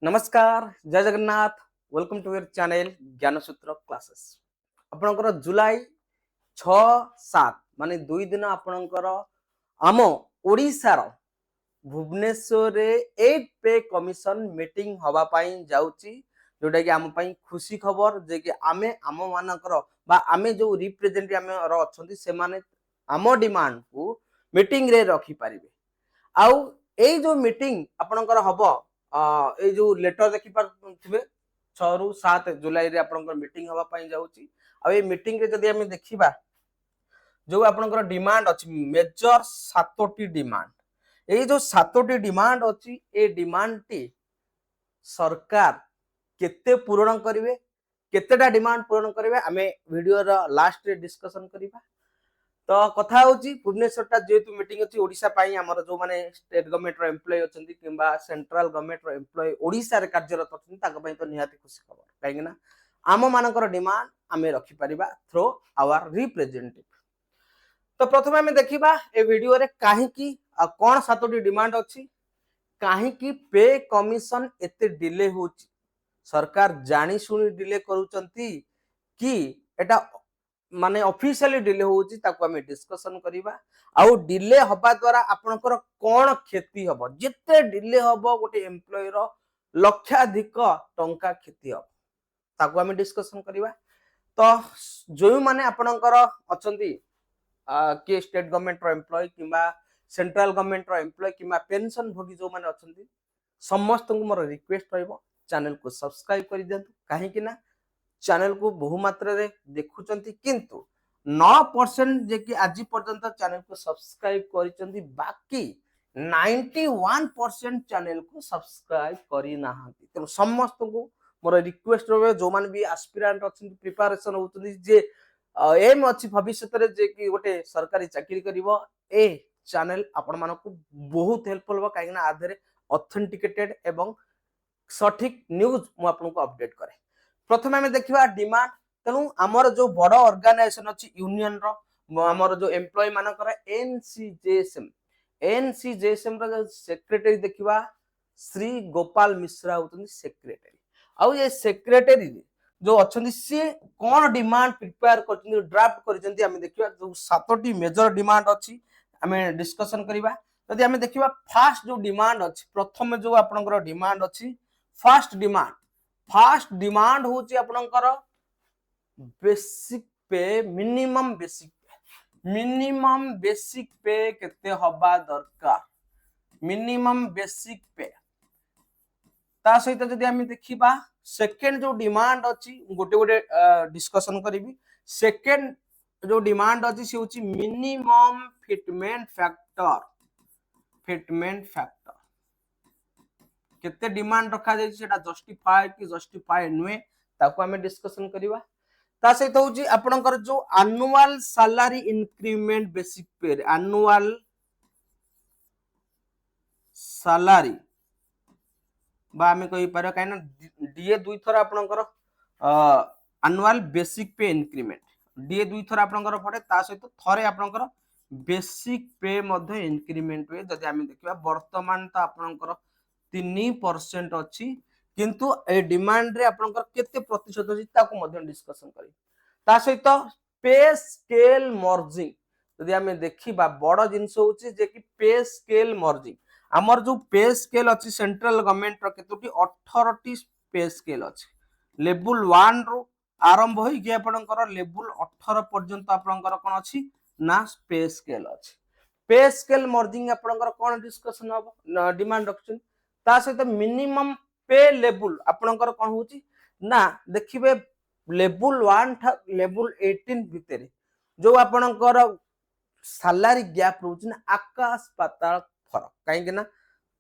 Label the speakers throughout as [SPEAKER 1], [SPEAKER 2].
[SPEAKER 1] नमस्कार जय Jagannath welcome to your channel Gyansutra classes आपनकर जुलाई 6-7 माने 2 दिन आपनकर आम ओडिसा रो भुवनेश्वर रे 8 पे कमिशन मीटिंग हवा पाई जाउची जोटा कि आम पाई खुशी खबर जे कि आमे आम मानकर बा आमे जो रिप्रेजेंटेटिव आमे रो अछंती से माने आम डिमांड को मीटिंग रे रखी परिबे आउ ए जो मीटिंग आपनकर हबो ए जो लेटर देखि पारथिबे 6 रु 7 जुलाई रे आपनकर मीटिंग हवा पाई जाउची आ ए मीटिंग रे जदी हम देखिबा जो आपनकर डिमांड अछि मेजर 7टी डिमांड ए जो 7टी डिमांड अछि ए डिमांड टी सरकार केते पूर्ण करिवे केतेटा डिमांड पूर्ण करिवे हमें वीडियो रा लास्ट रे डिस्कशन करिबा तो कथा होची भुवनेश्वर टा जेतु मीटिंग अछि ओडिसा पाई हमर जो माने स्टेट गवर्नमेंट रो एम्प्लॉय अछंती किबा सेंट्रल गवर्नमेंट रो एम्प्लॉय ओडिसा रे कार्यरत अछंती ताक पई तो निहाती खुशी खबर काहेना आम मानकर डिमांड आमे रखि परिबा थ्रू आवर रिप्रेजेंटेटिव। तो प्रथमे हमें देखिबा ए वीडियो रे काहे की कोन 7टी डिमांड अछि काहे की पे कमिशन एते डिले होची सरकार जानी सुनी डिले करूचंती कि एटा माने ऑफिशियली डिले होची ताको हमें डिस्कशन करिबा आउ डिले हबा द्वारा आपनकर कोन क्षति हबो जत्ते डिले हबो गोटे एम्प्लॉय रो लक्षाधिक टंका क्षति हबो ताको हमें डिस्कशन करिबा। तो जो माने आपनकर अछंती के स्टेट गवर्नमेंट रो एम्प्लॉय किबा सेंट्रल गवर्नमेंट रो एम्प्लॉय किबा पेंशन भोगी जो माने अछंती समस्त को मोर रिक्वेस्ट रहइबो चैनल को सब्सक्राइब करि देंतु काहे कि ना चैनल को बहु मात्रा रे देखुचंती किंतु 9% जे कि आज पर्यंत चैनल को सब्सक्राइब करिचंती बाकी 91% चैनल को सब्सक्राइब करि नाहंती त समस्त को मोर रिक्वेस्ट रहबे जो मान भी एस्पिरेंट अछंती प्रिपरेशन होतनी जे एम अछि भविष्य रे जे कि गोटे सरकारी चाकरी करिवो ए चैनल आपण मानको बहुत हेल्पफुल हो काहे ना आधरे ऑथेंटिकेटेड एवं सठिक न्यूज मु आपनको अपडेट करे। प्रथमे हमें देखिबा डिमांड तेनु हमर जो बड़ ऑर्गेनाइजेशन अछि यूनियन रो हमर जो एम्प्लॉय मानकर एनसीजेएसएम रो सेक्रेटरी देखिबा श्री गोपाल मिश्रा होतनी सेक्रेटरी आउ ये सेक्रेटरी जो अछंती से कोन डिमांड प्रिपेयर करछंती ड्राफ्ट करछंती हमें देखिबा जो 7टी मेजर डिमांड अछि हमें डिस्कशन करिबा यदि हमें देखिबा फर्स्ट जो डिमांड अछि प्रथम जो आपनकर डिमांड अछि फर्स्ट डिमांड होची आपनकर बेसिक पे मिनिमम बेसिक पे केते हबा दरकार मिनिमम बेसिक पे ता सहित जदि हम देखिबा सेकंड जो डिमांड अछि गोटे गोटे डिस्कशन करिवि सेकंड जो डिमांड अछि से होची मिनिमम फिटमेंट फैक्टर केते डिमांड रखा जाय सेटा जस्टिफाई कि जस्टिफाई नुए ताको हमें डिस्कशन करिवा ता सहित होची आपनकर जो एनुअल सैलरी इंक्रीमेंट बेसिक पे एनुअल सैलरी बा हमें कहि पारो काइना डीए दुई थरा आपनकर एनुअल बेसिक पे इंक्रीमेंट डीए दुई थरा आपनकर पड़े ता सहित थरे आपनकर बेसिक पे मध्ये इंक्रीमेंट हुए जदि हमें देखिबा वर्तमान तो आपनकर 3% अछि किंतु ए डिमांड रे आपनकर केते प्रतिशत अछि ताको मध्ये डिस्कशन करी ता सहित पे स्केल मर्जिंग जदि हमें देखिबा बड़ जिंस होची जे कि पे स्केल मर्जिंग हमर जो पे स्केल अछि सेंट्रल गवर्नमेंट रो केतोटी 18 टी पे स्केल अछि लेवल 1 रो आरंभ होई कि आपनकर लेवल 18 पर्यंत आपनकर कोन अछि ना पे स्केल अछि पे स्केल मर्जिंग आपनकर कोन डिस्कशन हो डिमांड रखछन ता सहित मिनिमम पे लेवल आपनकर कोन होची ना देखिबे लेवल 1 था लेवल 18 भितरे जो आपनकर सैलरी गैप रोची ना आकाश पाताल फरक काहे ना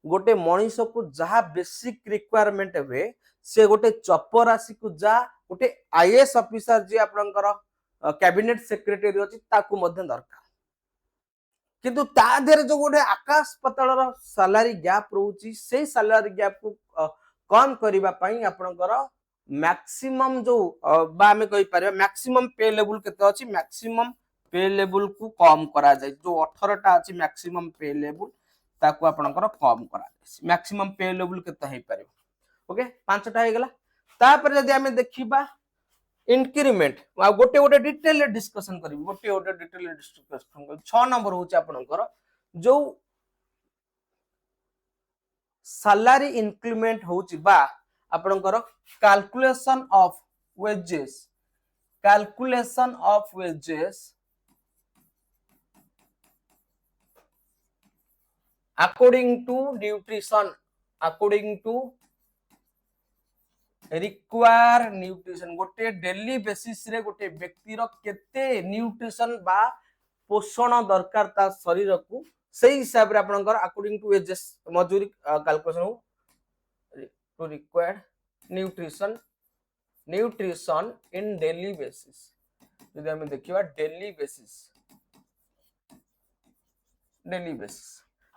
[SPEAKER 1] गोटे मनीष को जहा बेसिक रिक्वायरमेंट हुए से गोटे चपरासी को जा गोटे आईएएस ऑफिसर जे आपनकर कैबिनेट सेक्रेटरी अछि ताकू मध्ये दरकार किंतु ता देर जो गोटे आकाश पाताल सैलरी गैप रोची से सैलरी गैप को कम करिबा पई आपनकर मैक्सिमम जो बा हमें कहि पारे मैक्सिमम पे लेवल केते अछि मैक्सिमम पे लेवल को कम करा जाय जो 18 टा अछि मैक्सिमम पे लेवल ताको आपनकर कम करा जाय मैक्सिमम पे लेवल केते हे पारे ओके 5टा हो गला तापर जदी हमें देखिबा इंक्रीमेंट गोटे गोटे डिटेल डिस्कशन करिवि गोटे गोटे डिटेल डिस्कशन कर 6 नंबर होची आपनकर जो सैलरी इंक्रीमेंट होची बा आपनकर calculation of wages according to require nutrition गोटे डेली बेसिस रे गोटे व्यक्ति रो केते न्यूट्रिशन बा पोषण दरकार ता शरीर को सही हिसाब रे आपनकर अकॉर्डिंग टू वेजेस मजूरी कैलकुलेशन हो to required nutrition in daily basis यदि हम देखिबा डेली बेसिस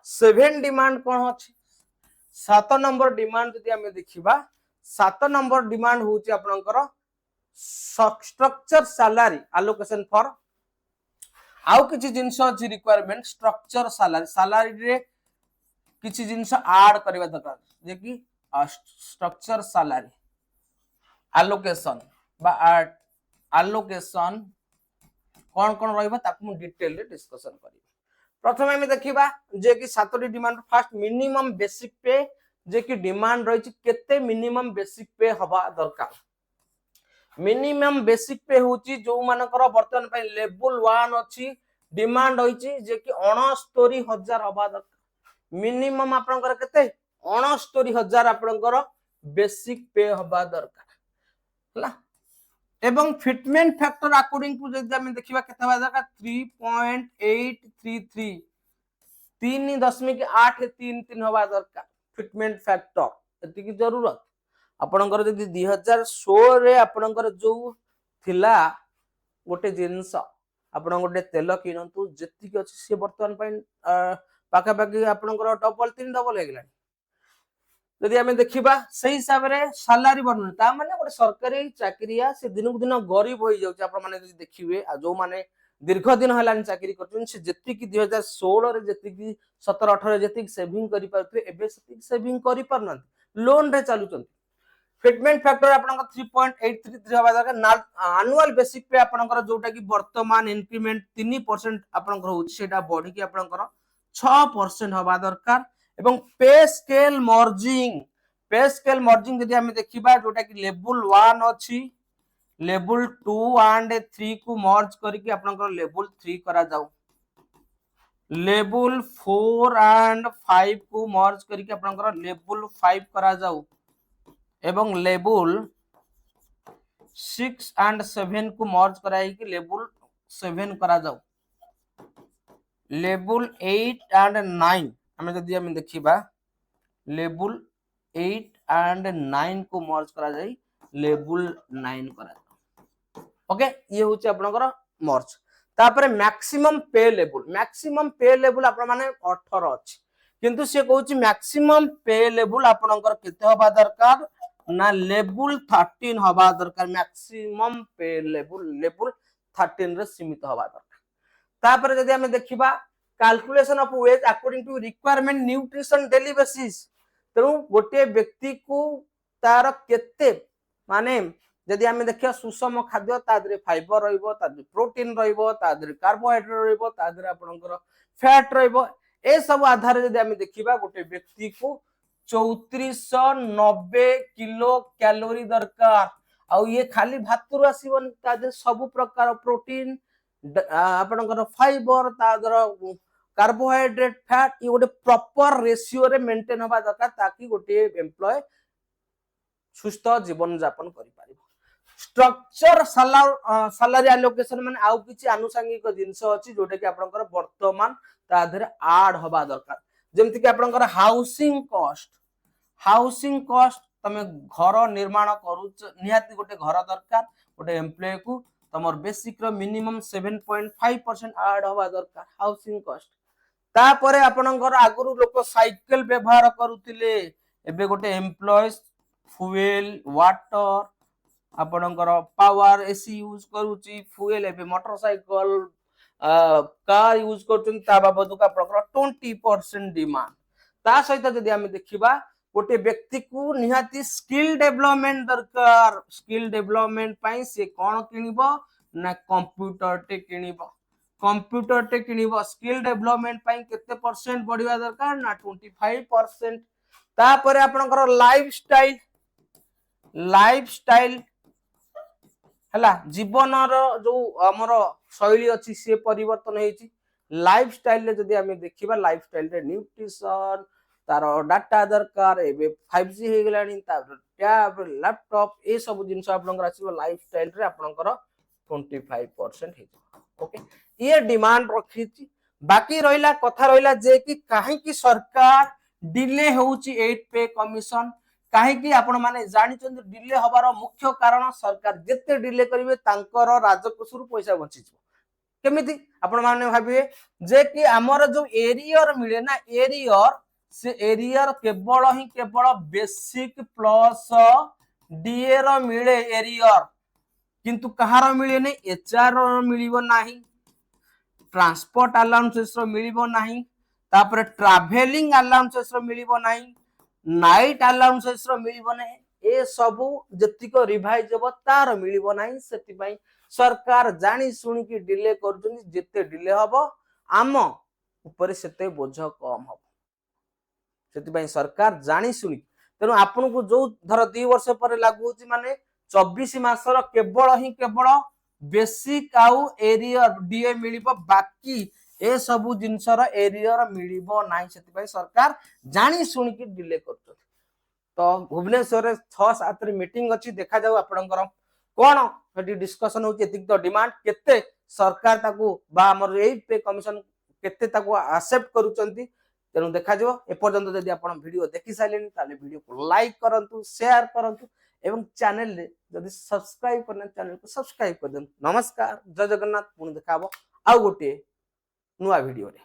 [SPEAKER 1] 7 डिमांड कोन अछि 7 नंबर डिमांड यदि हम देखिबा 7 नंबर डिमांड होची आपनकर स्ट्रक्चर सैलरी एलोकेशन फॉर आउ किछि जिंस अछि रिक्वायरमेंट स्ट्रक्चर सैलरी रे किछि जिंस ऐड करबा दरकार जे कि स्ट्रक्चर सैलरी एलोकेशन बा एलोकेशन कोन कोन रहइबा ताकू डिटेल रे डिस्कशन करिबा प्रथम हम देखिबा जे कि 7टी डिमांड फर्स्ट मिनिमम बेसिक पे जे कि डिमांड रही केते मिनिमम बेसिक पे हवा दरकार मिनिमम बेसिक पे होची जो मानकर वर्तमान पे लेवल 1 अछि डिमांड होईची जे कि 69,000 हवा दरकार मिनिमम आपनकर केते 69,000 आपनकर बेसिक पे हवा दरकार हला एवं फिटमेंट फैक्टर अकॉर्डिंग टू जदि हम देखिबा केते हवा दरकार 3.833 3.833 हवा दरकार फिटमेंट फैक्टर एति की जरूरत आपनकर जदि 2016 रे आपनकर जो थिला गोटे जिंस आपण गोटे तेल किनतु जति की अछि से वर्तमान पय पाखा पाखी आपनकर डबल 3 डबल हे गेलानी यदि हमें देखिबा सही हिसाब रे सैलरी बनू ता माने गोटे सरकारी चाकरिया से दिन को दिन गरीब होई जाउछ आपण माने जदि देखिबे आ जो माने दीर्घ दिन हलानी चाकरी करछन से जति की 2016 रे जति की 17 18 जति की सेविंग करि पाथि एबे सति सेविंग करि परन लोन रे चालुचन फिटमेंट फैक्टर आपनकर 3.833 हवा दरकार एनुअल बेसिक पे आपनकर जोटा की वर्तमान इंक्रीमेंट 3% आपनकर होछ सेटा बॉडी की आपनकर 6% हवा दरकार एवं पे स्केल मर्जिंग यदि हम देखिबा जोटा की लेवल 1 अछि लेवल 2 एंड 3 को मर्ज करके आपनकर लेवल 3 करा जाऊ लेवल 4 एंड 5 को मर्ज करके आपनकर लेवल 5 करा जाऊ एवं लेवल 6 एंड 7 को मर्ज कराई कि लेवल 7 करा जाऊ लेवल 8 एंड 9 हमें जदि हम देखिबा लेवल 8 एंड 9 को मर्ज करा जाई लेवल 9 करा जाऊ ओके ये होची आपनकर मर्ज तापर मैक्सिमम पे लेवल आपण माने 18 अछि किंतु से कहूची मैक्सिमम पे लेवल आपनकर केते होबा दरकार ना लेवल 13 हवा दरकार मैक्सिमम पे लेवल 13 रे सीमित हवा दरकार तापर जदि हम देखिबा calculation of wage according to requirement nutrition daily basis तेनु गोटे व्यक्ति को तार केते माने जदि हम देखिया सुषम खाद्य तादरे फाइबर रहइबो तादरे प्रोटीन रहइबो तादरे कार्बोहाइड्रेट रहइबो तादरे आपनकर फैट रहइबो ए सब आधार जदि हम देखिबा गोटे व्यक्ति को 3490 किलो कैलोरी दरकार आ ये खाली भातरु आसीबन तादरे सब प्रकार प्रोटीन आपनकर फाइबर तादर कार्बोहाइड्रेट फैट ये गोटे प्रॉपर रेशियो रे मेंटेन होबा दरकार ताकि गोटे एम्प्लॉय सुस्थ जीवन यापन करि पारिबो स्ट्रक्चर सैलरी एलोकेशन माने आउ किछि आनुषंगिक जिंस अछि जोटा कि आपनकर वर्तमान ताधरे ऐड होबा दरकार जेमति कि आपनकर हाउसिंग कॉस्ट तमे घर निर्माण करूच निहाती गोटे घर दरकार गोटे एम्प्लॉय को तमर बेसिक रो मिनिमम 7.5% ऐड होबा दरकार हाउसिंग कॉस्ट तापरे आपनकर आगुरु लोक साइकिल व्यवहार करूतिले एबे गोटे एम्प्लॉय फ्यूल वाटर आपनकर पावर एसी यूज करूची फ्यूल एबे मोटरसाइकिल कार यूज करचन ता बाबद का प्रकार 20% डिमांड ता सहित जदि हम देखिबा गोटे व्यक्ति को निहाती स्किल डेवलपमेंट दरकार स्किल डेवलपमेंट पाई से कौन किनिबो ना कंप्यूटर टे किनिबो कंप्यूटर टे किनिबो स्किल डेवलपमेंट पाई केते परसेंट बढ़िया दरकार ना 25%। तापर आपनकर लाइफस्टाइल हला जीवन जो हमर शैली अछि से परिवर्तन हेछि लाइफस्टाइल रे जदी हमें देखिबा लाइफस्टाइल रे न्यूट्रिशन तार डाटा दरकार एबे 5G हे गेलानी तार टैब लैपटॉप ए सब जिंस आपनकर आसीबो लाइफस्टाइल रे आपनकर 25% हे ओके ये डिमांड रखिछि। बाकी रहिला कथा रहिला जे कि काहे कि सरकार डिले होउछि 8 पे कमीशन काहे कि आपण माने जानि चंद डिले हबार मुख्य कारण सरकार जत्ते डिले करिवे तांकर राजकोषरु पैसा बचिजो केमिति आपण माने भाबिए जे कि हमर जो एरियर मिले ना एरियर से एरियर केवल बेसिक प्लस डीए रो मिले एरियर किंतु कहार मिले नै एचआर रो मिलिबो नाही ट्रांसपोर्ट अलाउंसेस रो मिलिबो नाही तापर ट्रैवलिंग अलाउंसेस रो मिलिबो नाही नाइट अलाउंसेस रो मिलिबो नाही ए सबु जतिको रिवाइज हो तार मिलिबो नाही सेति पई सरकार जानी सुनी की डिले करजनी जेते डिले हबो आम ऊपर सेते बोझ कम हबो सेति पई सरकार जानी सुनी तेनु आपन को जो धर 2 वर्ष पर लागू होची माने 24 मासर केवल बेसिक आउ एरियर डीए मिलिबो बाकी ए सबु जिंसर एरियर मिलिबो नाही सेति पई सरकार जानी सुनी की डिले करछथि। तो भुवनेश्वर 6-7 रे मीटिंग अछि देखा जाऊ आपनकर कोन हेडी डिस्कशन होची एतिक तो डिमांड केते सरकार ताकू बा हमर 8 पे कमीशन केते ताकू एक्सेप्ट करूचंती तेनु देखा जो ए पर्यंत यदि आपण वीडियो देखि साइलेनी ताले वीडियो को लाइक करंतु शेयर करंतु एवं चैनल रे यदि सब्सक्राइब करना चैनल को सब्सक्राइब कर देन। नमस्कार जय जगन्नाथ पुन देखाबो आ गोटे नुआ वीडियो रे।